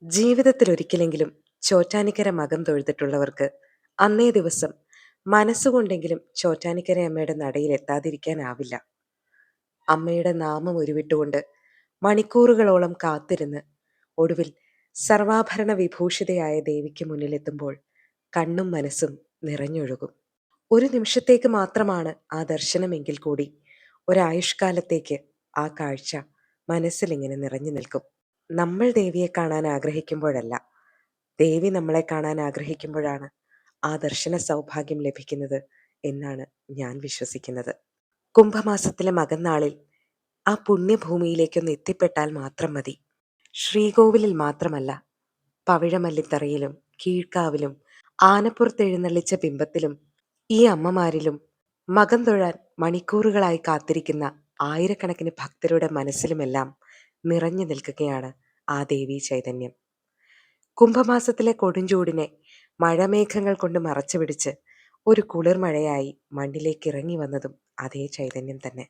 ജീവിതത്തിലൊരിക്കലെങ്കിലും ചോറ്റാനിക്കര മകം തൊഴുതിട്ടുള്ളവർക്ക് അന്നേ ദിവസം മനസ്സുകൊണ്ടെങ്കിലും ചോറ്റാനിക്കര അമ്മയുടെ നടയിൽ എത്താതിരിക്കാനാവില്ല. അമ്മയുടെ നാമം ഉരുവിട്ടുകൊണ്ട് മണിക്കൂറുകളോളം കാത്തിരുന്ന് ഒടുവിൽ സർവാഭരണ വിഭൂഷിതയായ ദേവിക്ക് മുന്നിലെത്തുമ്പോൾ കണ്ണും മനസ്സും നിറഞ്ഞൊഴുകും. ഒരു നിമിഷത്തേക്ക് മാത്രമാണ് ആ ദർശനമെങ്കിൽ കൂടി ഒരായുഷ്കാലത്തേക്ക് ആ കാഴ്ച മനസ്സിലിങ്ങനെ നിറഞ്ഞു നിൽക്കും. നമ്മൾ ദേവിയെ കാണാൻ ആഗ്രഹിക്കുമ്പോഴല്ല, ദേവി നമ്മളെ കാണാൻ ആഗ്രഹിക്കുമ്പോഴാണ് ആ ദർശന സൗഭാഗ്യം ലഭിക്കുന്നത് എന്നാണ് ഞാൻ വിശ്വസിക്കുന്നത്. കുംഭമാസത്തിലെ മകന്നാളിൽ ആ പുണ്യഭൂമിയിലേക്കൊന്ന് എത്തിപ്പെട്ടാൽ മാത്രം മതി. ശ്രീകോവിലിൽ മാത്രമല്ല, പവിഴമല്ലിത്തറയിലും കീഴ്ക്കാവിലും ആനപ്പുറത്തെഴുന്നള്ളിച്ച ബിംബത്തിലും ഈ അമ്മമാരിലും മകം തൊഴാൻ മണിക്കൂറുകളായി കാത്തിരിക്കുന്ന ആയിരക്കണക്കിന് ഭക്തരുടെ മനസ്സിലുമെല്ലാം നിറഞ്ഞു നിൽക്കുകയാണ് ആ ദേവീ ചൈതന്യം. കുംഭമാസത്തിലെ കൊടുംചൂടിനെ മഴമേഘങ്ങൾ കൊണ്ട് മറച്ചു പിടിച്ച് ഒരു കുളിർമഴയായി മണ്ണിലേക്ക് ഇറങ്ങി വന്നതും അതേ ചൈതന്യം തന്നെ.